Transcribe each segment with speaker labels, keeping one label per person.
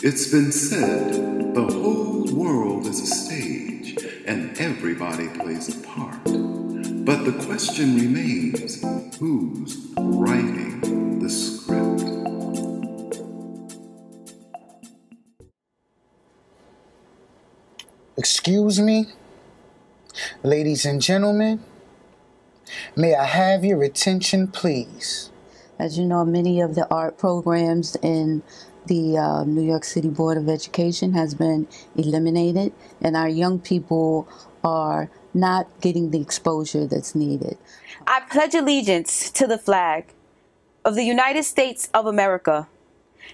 Speaker 1: It's been said the whole world is a stage and everybody plays a part. But the question remains, who's writing the script?
Speaker 2: Excuse me, ladies and gentlemen, may I have your attention, please?
Speaker 3: As you know, many of the art programs in the New York City Board of Education has been eliminated, and our young people are not getting the exposure that's needed.
Speaker 4: I pledge allegiance to the flag of the United States of America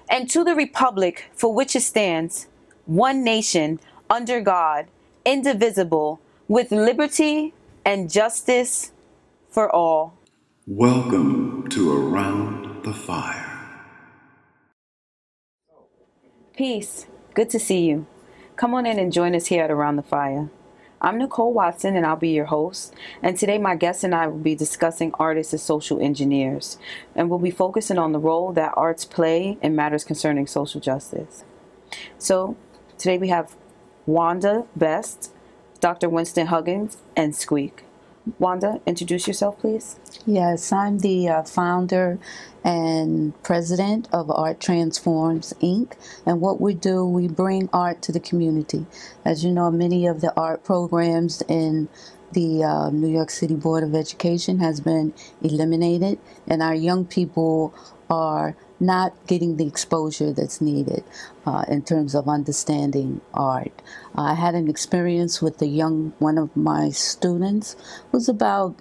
Speaker 4: and to the republic for which it stands, one nation, under God, indivisible, with liberty and justice for all.
Speaker 1: Welcome to Around the Fire.
Speaker 4: Peace. Good to see you. Come on in and join us here at Around the Fire. I'm Nicole Watson, and I'll be your host. And today my guest and I will be discussing artists as social engineers. And we'll be focusing on the role that arts play in matters concerning social justice. So today we have Wanda Best, Dr. Winston Huggins, and Squeak. Wanda, introduce yourself, please.
Speaker 3: Yes, I'm the founder and president of Art Transforms, Inc. And what we do, we bring art to the community. As you know, many of the art programs in the New York City Board of Education has been eliminated, and our young people are not getting the exposure that's needed in terms of understanding art. I had an experience with one of my students was about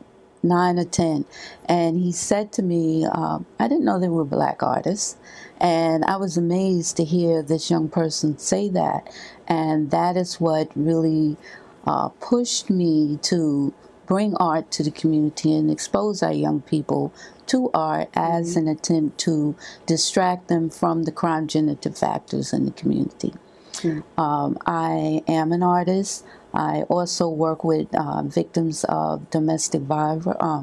Speaker 3: 9 or 10, and he said to me, I didn't know there were black artists, and I was amazed to hear this young person say that, and that is what really pushed me to bring art to the community and expose our young people to art as an attempt to distract them from the crime-generative factors in the community. I am an artist. I also work with victims of domestic violence,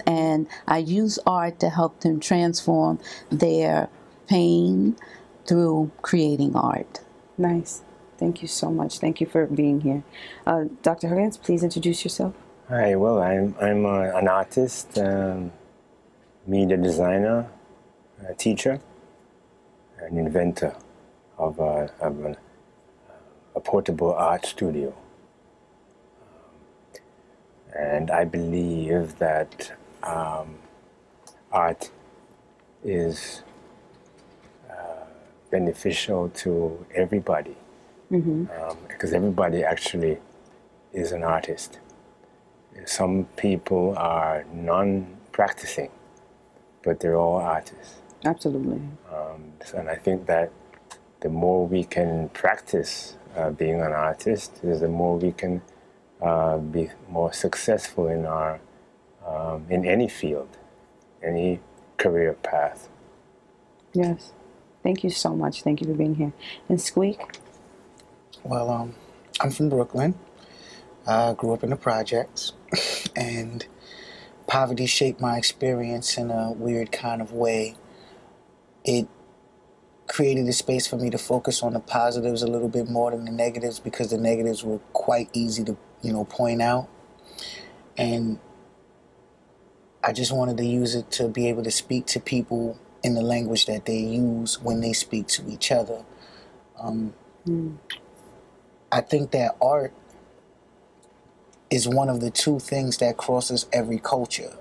Speaker 3: and I use art to help them transform their pain through creating art.
Speaker 4: Nice. Thank you so much. Thank you for being here. Dr. Huggins, please introduce yourself.
Speaker 5: Hi, well, I'm an artist, media designer, a teacher, an inventor of a portable art studio. And I believe that art is beneficial to everybody. Because everybody actually is an artist. Some people are non-practicing, but they're all artists.
Speaker 4: Absolutely.
Speaker 5: And I think that the more we can practice being an artist, is the more we can be more successful in our in any field, any career path.
Speaker 4: Yes. Thank you so much. Thank you for being here. And Squeak?
Speaker 2: Well, I'm from Brooklyn. I grew up in the projects, and poverty shaped my experience in a weird kind of way. It created a space for me to focus on the positives a little bit more than the negatives, because the negatives were quite easy to, point out. And I just wanted to use it to be able to speak to people in the language that they use when they speak to each other. I think that art is one of the two things that crosses every culture.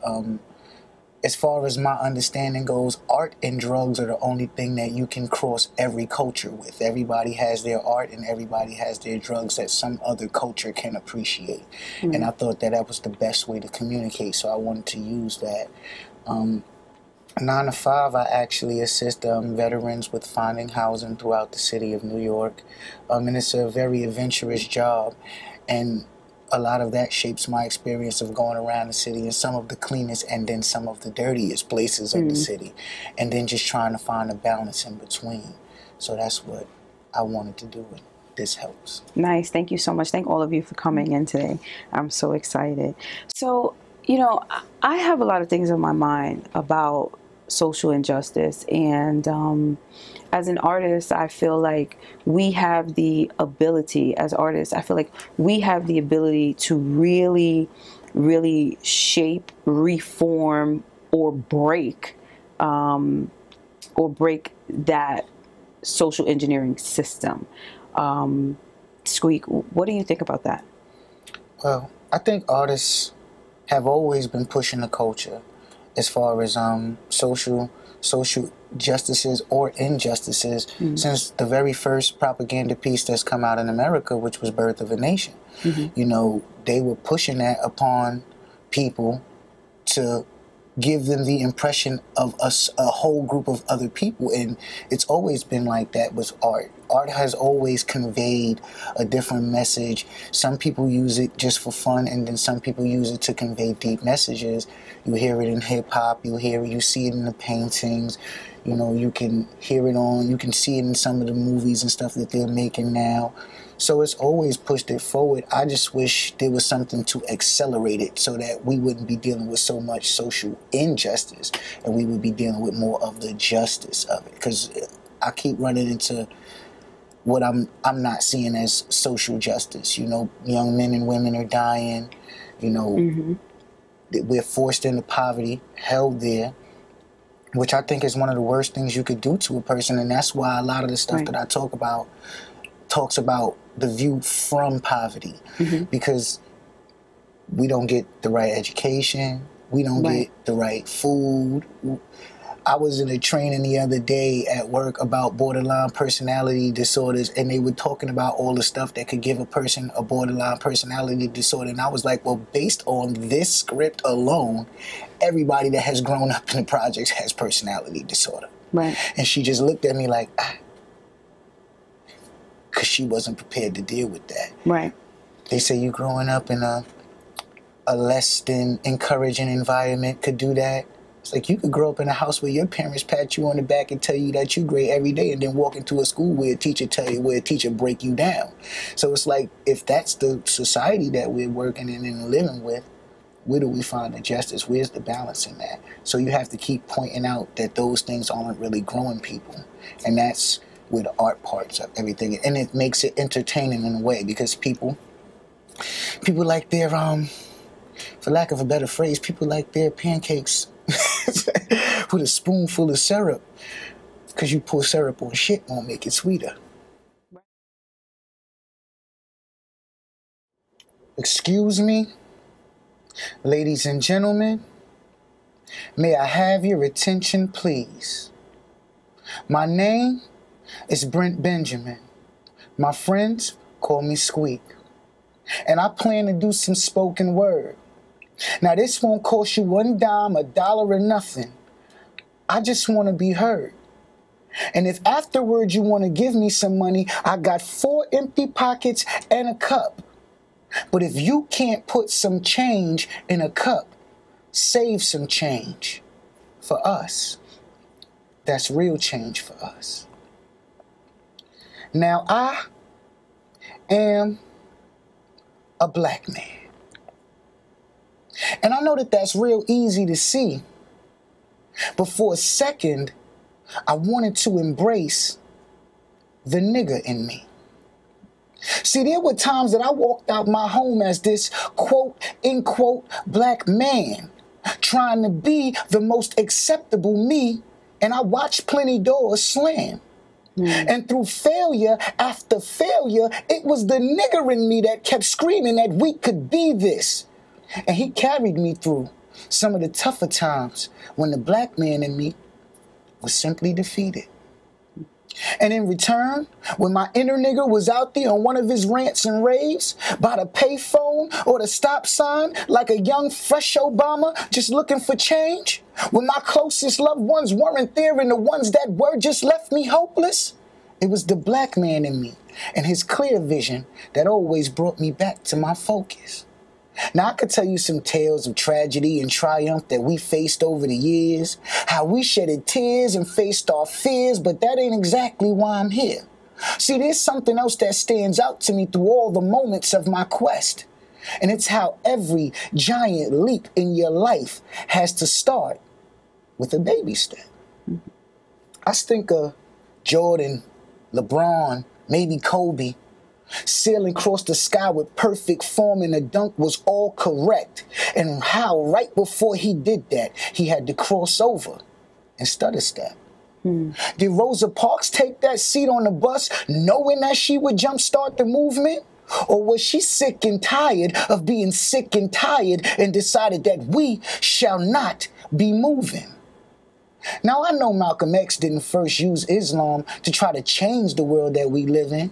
Speaker 2: As far as my understanding goes, art and drugs are the only thing that you can cross every culture with. Everybody has their art and everybody has their drugs that some other culture can appreciate. And I thought that was the best way to communicate, so I wanted to use that. 9 to 5, I actually assist veterans with finding housing throughout the city of New York. And it's a very adventurous job. And a lot of that shapes my experience of going around the city in some of the cleanest and then some of the dirtiest places of the city. And then just trying to find a balance in between. So that's what I wanted to do, and this helps.
Speaker 4: Nice. Thank you so much. Thank all of you for coming in today. I'm so excited. So, I have a lot of things on my mind about social injustice. And as an artist, I feel like we have the ability, as artists, I feel like we have the ability to really, really shape, reform, or break that social engineering system. Squeak, what do you think about that?
Speaker 2: Well, I think artists have always been pushing the culture as far as social justices or injustices since the very first propaganda piece that's come out in America, which was Birth of a Nation. You know, they were pushing that upon people to give them the impression of us, a whole group of other people. And it's always been like that with art. Art has always conveyed a different message. Some people use it just for fun, and then some people use it to convey deep messages. You hear it in hip-hop, you see it in the paintings, you know, you can you can see it in some of the movies and stuff that they're making now. So it's always pushed it forward. I just wish there was something to accelerate it so that we wouldn't be dealing with so much social injustice and we would be dealing with more of the justice of it. Because I keep running into what I'm not seeing as social justice. You know, young men and women are dying. You know, we're forced into poverty, held there, which I think is one of the worst things you could do to a person. And that's why a lot of the stuff that I talk about talks about the view from poverty, because we don't get the right education, we don't get the right food. I was in a training the other day at work about borderline personality disorders, and they were talking about all the stuff that could give a person a borderline personality disorder. And I was like, well, based on this script alone, everybody that has grown up in the projects has personality disorder. And she just looked at me like, because she wasn't prepared to deal with that. They say you growing up in a less than encouraging environment could do that. It's like you could grow up in a house where your parents pat you on the back and tell you that you're great every day, and then walk into a school where a teacher break you down. So it's like, if that's the society that we're working in and living with, where do we find the justice? Where's the balance in that? So you have to keep pointing out that those things aren't really growing people. And that's where the art parts of everything. And it makes it entertaining in a way, because people like their, for lack of a better phrase, people like their pancakes with a spoonful of syrup, because you pour syrup on shit won't make it sweeter. Excuse me, ladies and gentlemen, may I have your attention, please? My name is Brent Benjamin. My friends call me Squeak. And I plan to do some spoken word. Now, this won't cost you $1, $1, or nothing. I just want to be heard. And if afterwards you want to give me some money, I got 4 empty pockets and a cup. But if you can't put some change in a cup, save some change for us. That's real change for us. Now, I am a black man. And I know that that's real easy to see. But for a second, I wanted to embrace the nigger in me. See, there were times that I walked out my home as this quote-unquote black man, trying to be the most acceptable me, and I watched plenty doors slam. And through failure after failure, it was the nigger in me that kept screaming that we could be this. And he carried me through some of the tougher times when the black man in me was simply defeated. And in return, when my inner nigger was out there on one of his rants and raves, by the payphone or the stop sign, like a young, fresh Obama, just looking for change, when my closest loved ones weren't there and the ones that were just left me hopeless, it was the black man in me and his clear vision that always brought me back to my focus. Now, I could tell you some tales of tragedy and triumph that we faced over the years, how we shedded tears and faced our fears, but that ain't exactly why I'm here. See, there's something else that stands out to me through all the moments of my quest, and it's how every giant leap in your life has to start with a baby step. I think of Jordan, LeBron, maybe Kobe, sailing across the sky with perfect form, and the dunk was all correct. And how right before he did that, he had to cross over and stutter step. Did Rosa Parks take that seat on the bus knowing that she would jumpstart the movement? Or was she sick and tired of being sick and tired and decided that we shall not be moving? Now, I know Malcolm X didn't first use Islam to try to change the world that we live in.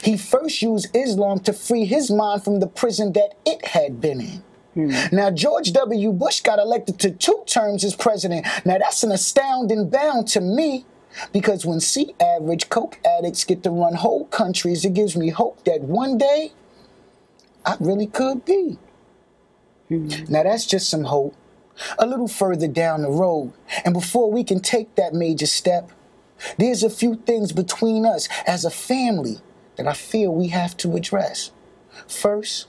Speaker 2: He first used Islam to free his mind from the prison that it had been in. Now, George W. Bush got elected to 2 terms as president. Now, that's an astounding bound to me, because when average coke addicts get to run whole countries, it gives me hope that one day I really could be. Now, that's just some hope. A little further down the road, and before we can take that major step, there's a few things between us as a family that I feel we have to address. First,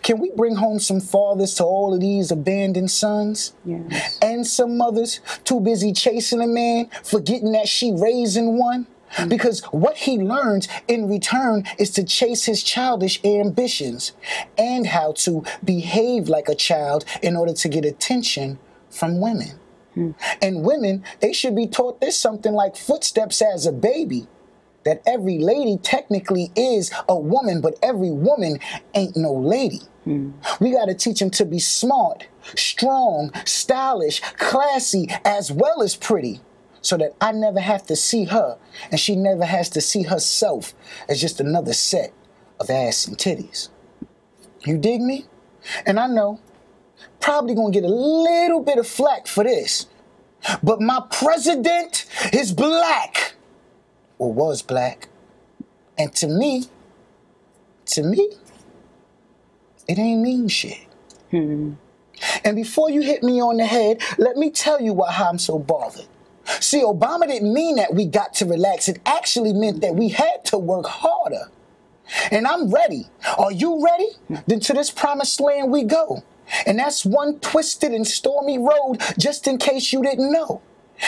Speaker 2: can we bring home some fathers to all of these abandoned sons?
Speaker 4: Yes.
Speaker 2: And some mothers too busy chasing a man, forgetting that she raising one? Because what he learns in return is to chase his childish ambitions and how to behave like a child in order to get attention from women. And women, they should be taught this something like footsteps as a baby, that every lady technically is a woman, but every woman ain't no lady. We got to teach them to be smart, strong, stylish, classy, as well as pretty, so that I never have to see her and she never has to see herself as just another set of ass and titties. You dig me? And I know, probably gonna get a little bit of flack for this, but my president is black, or was black. And to me, it ain't mean shit. And before you hit me on the head, let me tell you why I'm so bothered. See, Obama didn't mean that we got to relax. It actually meant that we had to work harder. And I'm ready. Are you ready? Then to this promised land we go. And that's one twisted and stormy road, just in case you didn't know.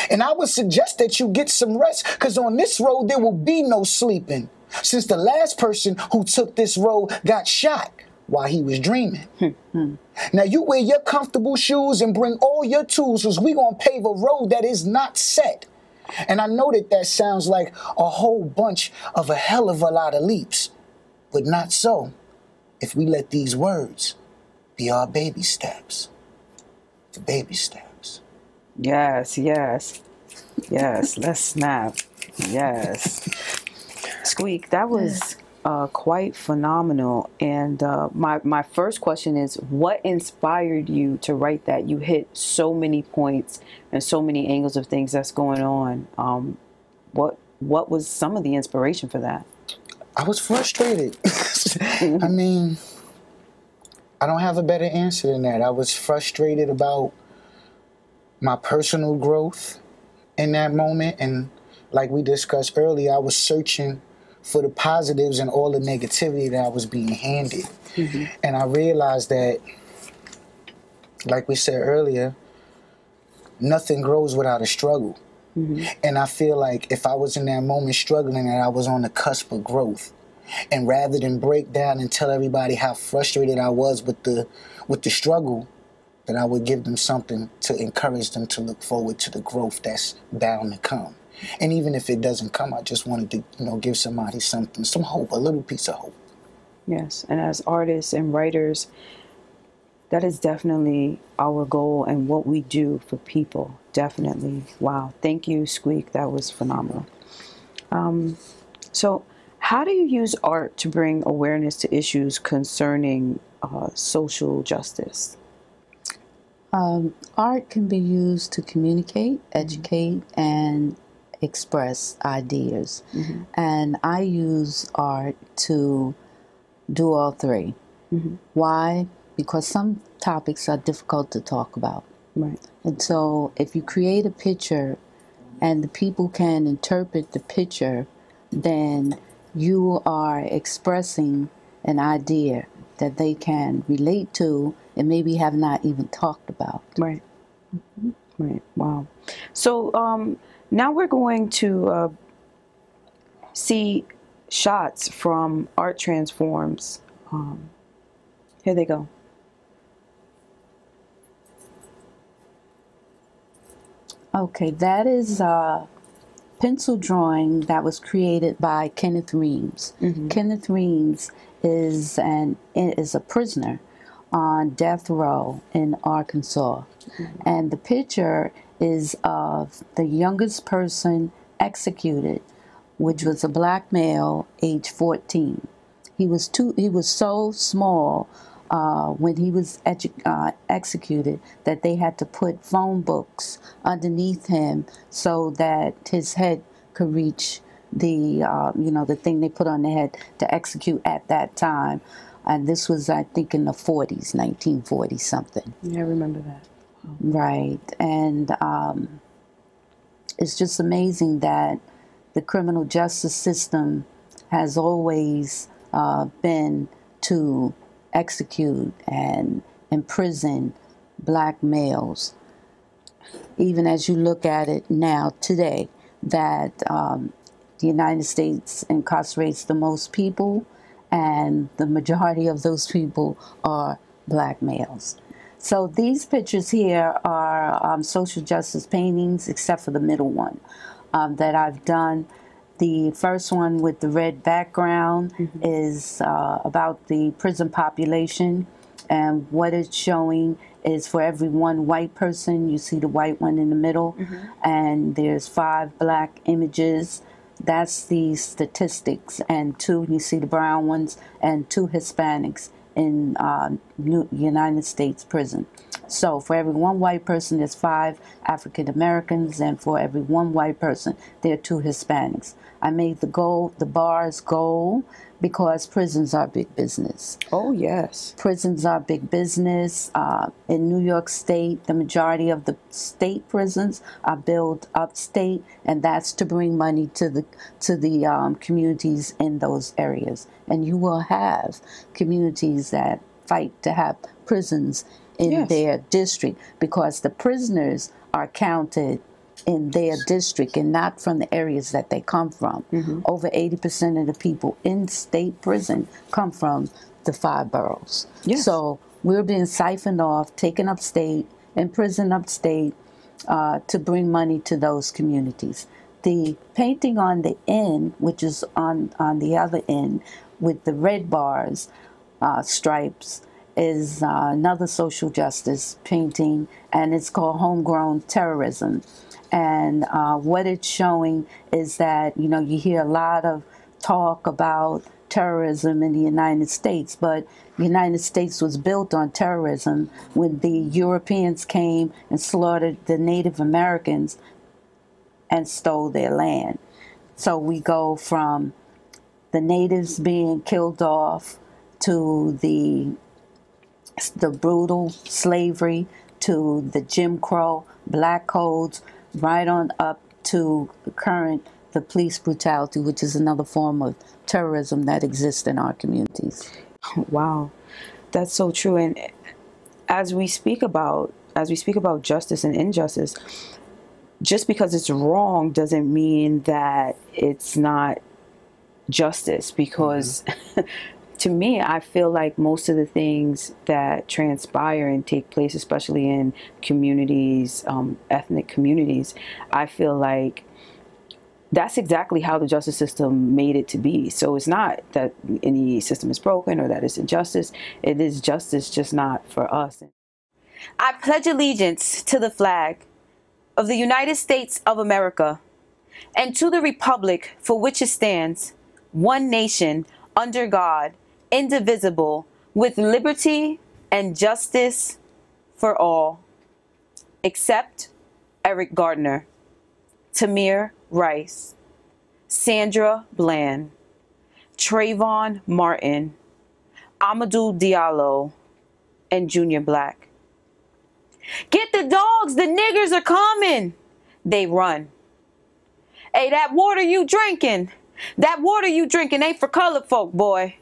Speaker 2: And I would suggest that you get some rest, because on this road there will be no sleeping, since the last person who took this road got shot while he was dreaming. Now you wear your comfortable shoes and bring all your tools, because we gonna pave a road that is not set. And I know that sounds like a whole bunch of a hell of a lot of leaps, but not so if we let these words be our baby steps. The baby steps.
Speaker 4: Yes, yes. Yes, let's snap. Yes. Squeak, that was quite phenomenal. And my first question is, what inspired you to write that? You hit so many points and so many angles of things that's going on. What was some of the inspiration for that?
Speaker 2: I was frustrated. I mean, I don't have a better answer than that. I was frustrated about my personal growth in that moment. And like we discussed earlier, I was searching for the positives and all the negativity that I was being handed. And I realized that, like we said earlier, nothing grows without a struggle. And I feel like if I was in that moment struggling, and I was on the cusp of growth, and rather than break down and tell everybody how frustrated I was with the struggle, that I would give them something to encourage them to look forward to the growth that's bound to come. And even if it doesn't come, I just wanted to, give somebody something, some hope, a little piece of hope.
Speaker 4: Yes, and as artists and writers, that is definitely our goal and what we do for people. Definitely. Wow. Thank you, Squeak. That was phenomenal. So how do you use art to bring awareness to issues concerning social justice?
Speaker 3: Art can be used to communicate, educate, and express ideas. And I use art to do all three. Why? Because some topics are difficult to talk about.
Speaker 4: Right.
Speaker 3: And so if you create a picture and the people can interpret the picture, then you are expressing an idea that they can relate to and maybe have not even talked about.
Speaker 4: Right. Right. Wow. So now we're going to see shots from Art Transforms. Here they go.
Speaker 3: Okay, that is a pencil drawing that was created by Kenneth Reams. Kenneth Reams is a prisoner on death row in Arkansas. And the picture is of the youngest person executed, which was a black male, age 14. He was so small when he was executed that they had to put phone books underneath him so that his head could reach the the thing they put on the head to execute at that time. And this was, I think, in the 40s, 1940 something.
Speaker 4: Yeah, I remember that.
Speaker 3: Right. And it's just amazing that the criminal justice system has always been to execute and imprison black males. Even as you look at it now, today, that the United States incarcerates the most people, and the majority of those people are black males. So these pictures here are social justice paintings, except for the middle one that I've done. The first one with the red background is about the prison population, and what it's showing is for every one white person, you see the white one in the middle, and there's 5 black images. That's the statistics, and 2, you see the brown ones, and 2 Hispanics in United States prison. So for every one white person, there's 5 African Americans, and for every one white person, there are 2 Hispanics. I made the bars gold because prisons are big business.
Speaker 4: Oh, yes.
Speaker 3: Prisons are big business. In New York State, the majority of the state prisons are built upstate, and that's to bring money to the communities in those areas. And you will have communities that fight to have prisons in their district, because the prisoners are counted in their district and not from the areas that they come from. Over 80% of the people in state prison come from the 5 boroughs. So we're being siphoned off, taken upstate, and prison upstate to bring money to those communities. The painting on the end, which is on the other end with the red bars, stripes, is another social justice painting, and it's called Homegrown Terrorism. And what it's showing is that, you hear a lot of talk about terrorism in the United States, but the United States was built on terrorism when the Europeans came and slaughtered the Native Americans and stole their land. So we go from the natives being killed off to the brutal slavery, to the Jim Crow, black codes, right on up to the police brutality, which is another form of terrorism that exists in our communities.
Speaker 4: Wow, that's so true. And as we speak about justice and injustice, just because it's wrong doesn't mean that it's not justice, because to me, I feel like most of the things that transpire and take place, especially in communities, ethnic communities, I feel like that's exactly how the justice system made it to be. So it's not that any system is broken or that it's injustice. It is justice, just not for us. I pledge allegiance to the flag of the United States of America and to the republic for which it stands, one nation, under God, indivisible, with liberty and justice for all. Except Eric Gardner, Tamir Rice, Sandra Bland, Trayvon Martin, Amadou Diallo, and Junior Black. Get the dogs, the niggers are coming. They run. Hey, that water you drinking ain't for colored folk, boy.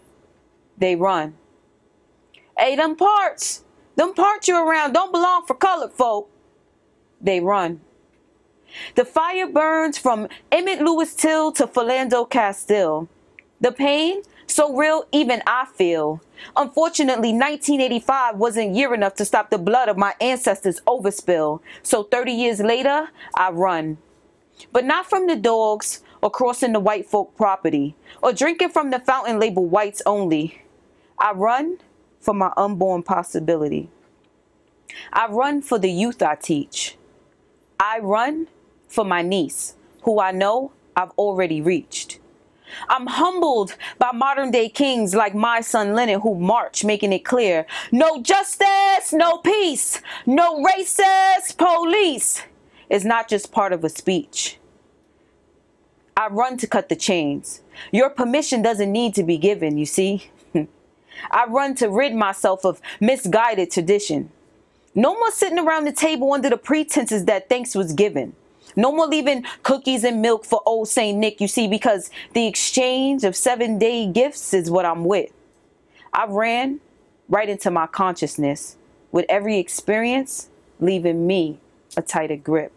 Speaker 4: They run. Hey, them parts you're around don't belong for colored folk. they run. The fire burns from Emmett Lewis Till to Philando Castile. The pain, so real even I feel. Unfortunately, 1985 wasn't year enough to stop the blood of my ancestors overspill. So 30 years later, I run. But not from the dogs, or crossing the white folk property, or drinking from the fountain labeled whites only. I run for my unborn possibility. I run for the youth I teach. I run for my niece, who I know I've already reached. I'm humbled by modern day kings like my son Lenin, who march, making it clear: no justice, no peace, no racist police. It's not just part of a speech. I run to cut the chains. Your permission doesn't need to be given, you see. I run to rid myself of misguided tradition. No more sitting around the table under the pretenses that thanks was given. No more leaving cookies and milk for old Saint Nick, you see, because the exchange of 7-day gifts is what I'm with. I ran right into my consciousness, with every experience leaving me a tighter grip.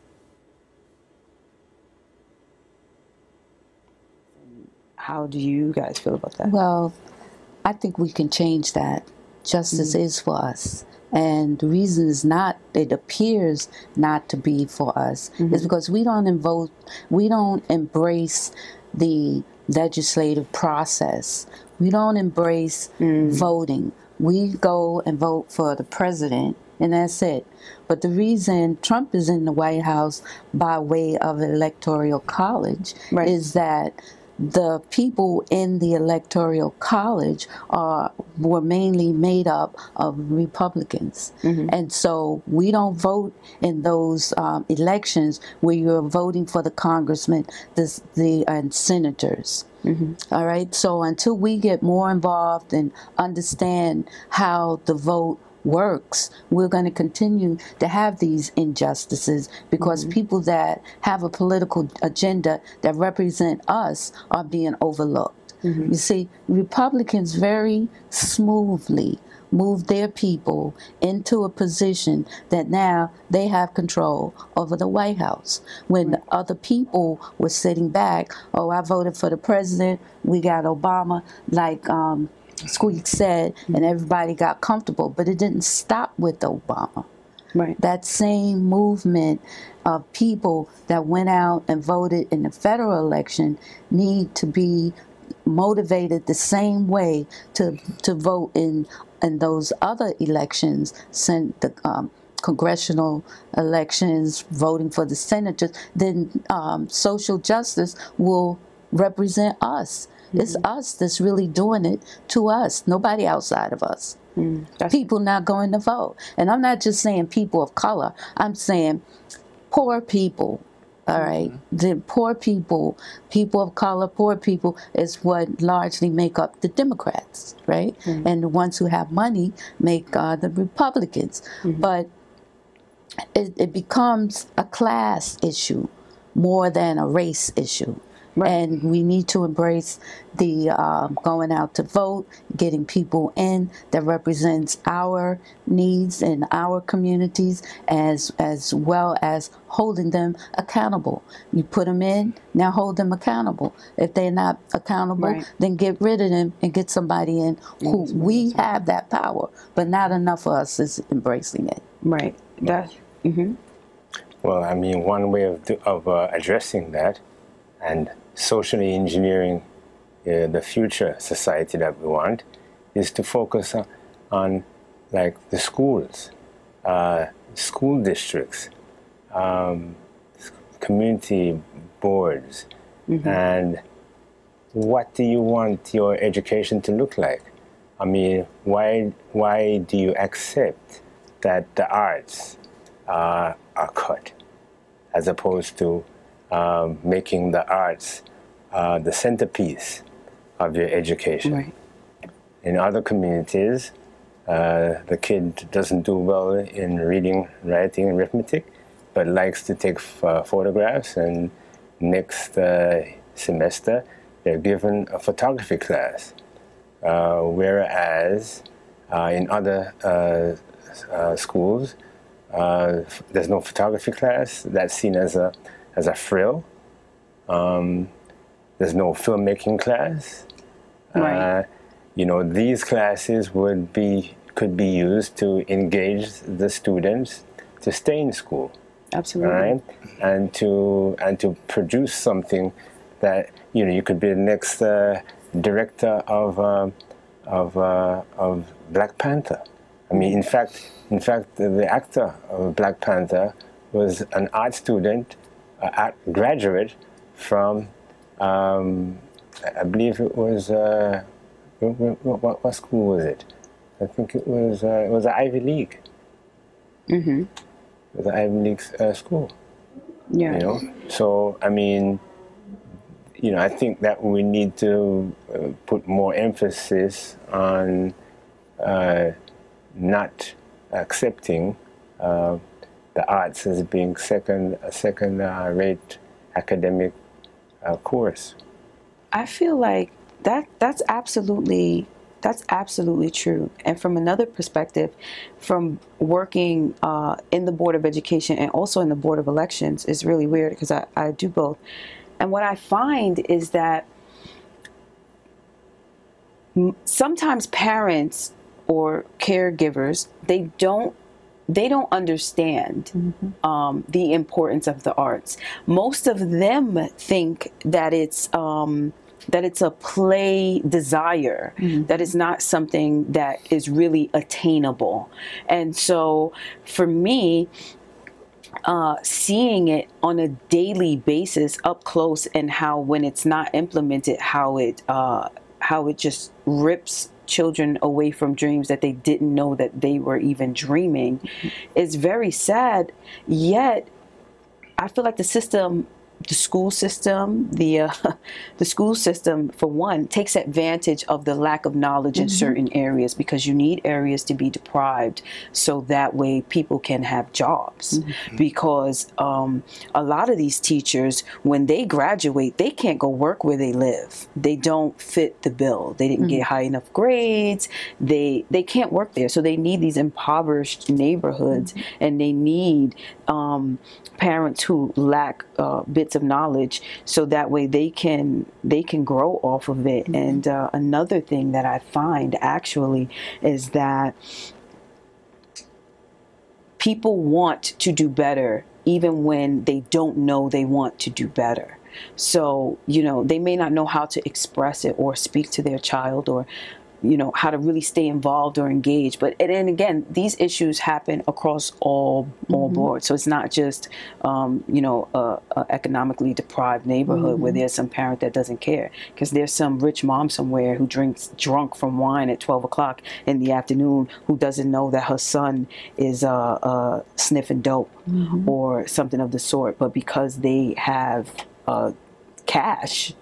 Speaker 4: How do you guys feel about that?
Speaker 3: Well, I think we can change that. Justice is for us. And the reason is not, it appears not to be for us, is because we don't embrace the legislative process. We don't embrace voting. We go and vote for the president, and that's it. But the reason Trump is in the White House by way of electoral college is that the people in the electoral college were mainly made up of Republicans. And so we don't vote in those elections where you're voting for the congressmen and senators. All right, so until we get more involved and understand how the vote works, we're going to continue to have these injustices because people that have a political agenda that represent us are being overlooked. You see, Republicans very smoothly move their people into a position that now they have control over the White House. When other people were sitting back, oh, I voted for the president, we got Obama, like Squeak said, and everybody got comfortable, but it didn't stop with Obama. That same movement of people that went out and voted in the federal election need to be motivated the same way to vote in those other elections, the congressional elections, voting for the senators. Then social justice will represent us. It's us that's really doing it to us, nobody outside of us. People not going to vote. And I'm not just saying people of color, I'm saying poor people, all right? The poor people, people of color, poor people is what largely make up the Democrats, right? And the ones who have money make the Republicans. But it becomes a class issue more than a race issue. And we need to embrace the going out to vote, getting people in that represents our needs in our communities, as well as holding them accountable. You put them in, now hold them accountable. If they're not accountable, then get rid of them and get somebody in who we have that power, but not enough of us is embracing it.
Speaker 5: Well, I mean, one way of addressing that and socially engineering the future society that we want is to focus on like the schools, school districts, community boards, and what do you want your education to look like? I mean, why do you accept that the arts are cut as opposed to making the arts the centerpiece of your education? In other communities, the kid doesn't do well in reading, writing, and arithmetic, but likes to take photographs, and next semester they're given a photography class. Whereas in other schools, There's no photography class. That's seen as a frill. There's no filmmaking class.
Speaker 4: Right.
Speaker 5: These classes could be used to engage the students to stay in school.
Speaker 4: Absolutely.
Speaker 5: Right? And to produce something that you could be the next director of Black Panther. I mean, in fact, the actor of Black Panther was an art student, art graduate from, I believe it was, what school was it? I think it was an Ivy League.
Speaker 4: Mm-hmm.
Speaker 5: It was an Ivy League school.
Speaker 4: Yeah.
Speaker 5: So, I mean, I think that we need to put more emphasis on not accepting the arts as being a second-rate academic course.
Speaker 4: I feel like that's absolutely true. And from another perspective, from working in the Board of Education and also in the Board of Elections, is really weird because I do both. And what I find is that sometimes parents or caregivers, they don't understand the importance of the arts. Most of them think that it's a play desire, that is not something that is really attainable. And so for me, seeing it on a daily basis up close, and how when it's not implemented, how it just rips children away from dreams that they didn't know that they were even dreaming, is very sad. Yet I feel like the school system, for one, takes advantage of the lack of knowledge in certain areas, because you need areas to be deprived so that way people can have jobs. Because a lot of these teachers, when they graduate, they can't go work where they live. They don't fit the bill. They didn't get high enough grades. They can't work there. So they need these impoverished neighborhoods, and they need parents who lack bits of knowledge, so that way they can grow off of it. And another thing that I find actually is that people want to do better even when they don't know they want to do better. So, they may not know how to express it or speak to their child, or how to really stay involved or engaged. But and again, these issues happen across all boards. So it's not just a economically deprived neighborhood where there's some parent that doesn't care, because there's some rich mom somewhere who drinks drunk from wine at 12 o'clock in the afternoon, who doesn't know that her son is sniffing dope or something of the sort. But because they have cash,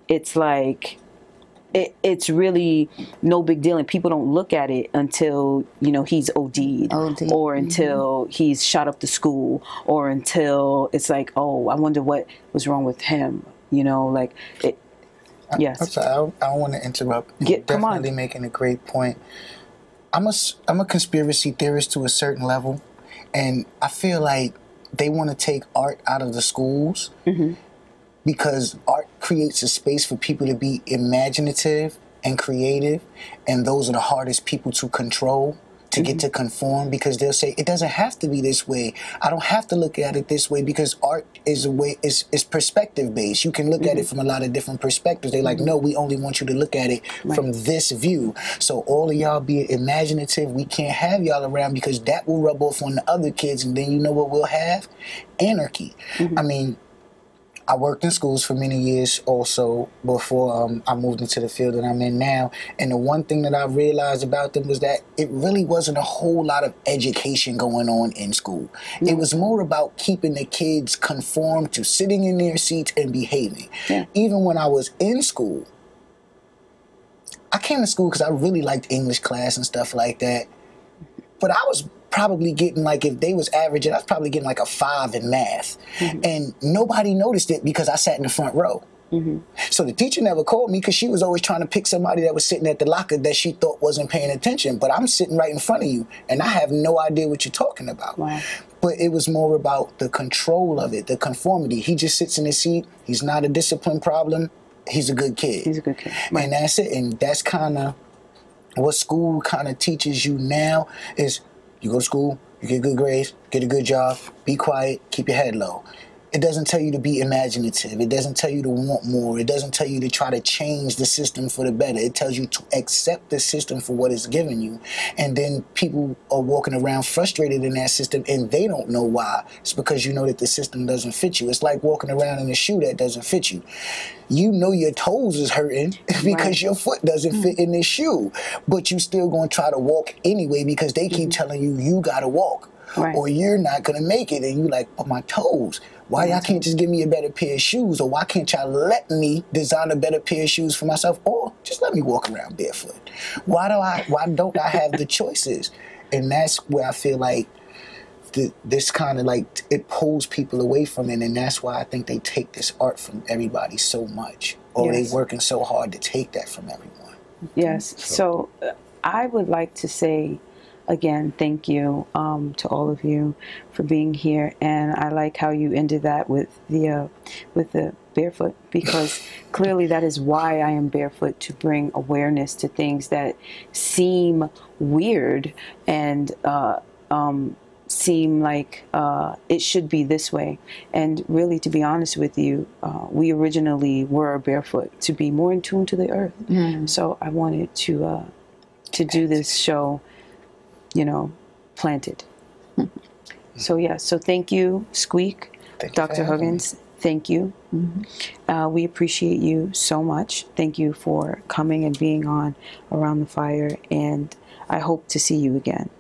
Speaker 4: it's like, it's really no big deal, and people don't look at it until he's OD'd. Or until he's shot up the school, or until it's like, oh, I wonder what was wrong with him. Like it. Yes.
Speaker 2: I'm sorry, I don't want to interrupt. You're definitely making a great point. I'm a conspiracy theorist to a certain level, and I feel like they want to take art out of the schools. Because art creates a space for people to be imaginative and creative, and those are the hardest people to control, to get to conform, because they'll say, it doesn't have to be this way. I don't have to look at it this way, because art is perspective based. You can look at it from a lot of different perspectives. They're like, no, we only want you to look at it from this view. So all of y'all be imaginative. We can't have y'all around, because that will rub off on the other kids, and then you know what we'll have? Anarchy. I mean, I worked in schools for many years also before I moved into the field that I'm in now. And the one thing that I realized about them was that it really wasn't a whole lot of education going on in school. It was more about keeping the kids conformed to sitting in their seats and behaving. Even when I was in school, I came to school because I really liked English class and stuff like that. But I was probably getting, like, if they was averaging, I was probably getting like a 5 in math. And nobody noticed it because I sat in the front row. So the teacher never called me because she was always trying to pick somebody that was sitting at the locker that she thought wasn't paying attention. But I'm sitting right in front of you, and I have no idea what you're talking about.
Speaker 3: Wow.
Speaker 2: But it was more about the control of it, the conformity. He just sits in his seat. He's not a discipline problem. He's a good kid.
Speaker 4: He's a good kid. Right.
Speaker 2: And that's it. And that's kind of what school kind of teaches you now is you go to school, you get good grades, get a good job, be quiet, keep your head low. It doesn't tell you to be imaginative. It doesn't tell you to want more. It doesn't tell you to try to change the system for the better. It tells you to accept the system for what it's giving you. And then people are walking around frustrated in that system and they don't know why. It's because you know that the system doesn't fit you. It's like walking around in a shoe that doesn't fit you. You know your toes is hurting because your foot doesn't fit in this shoe. But you still going to try to walk anyway because they keep telling you you got to walk.
Speaker 4: Right.
Speaker 2: Or you're not going to make it. And you like, oh, my toes. Why y'all can't just give me a better pair of shoes? Or why can't y'all let me design a better pair of shoes for myself? Or just let me walk around barefoot. Why don't I have the choices? And that's where I feel like this kind of like, it pulls people away from it. And that's why I think they take this art from everybody so much. Or they working so hard to take that from everyone.
Speaker 4: Yes. So I would like to say, again, thank you to all of you for being here, and I like how you ended that with the barefoot, because clearly that is why I am barefoot, to bring awareness to things that seem weird and seem like it should be this way. And really, to be honest with you, we originally were barefoot to be more in tune to the earth. So I wanted to do this show, you know, planted. So yeah, so thank you, Squeak, Dr. Huggins, thank you. We appreciate you so much. Thank you for coming and being on Around the Fire, and I hope to see you again.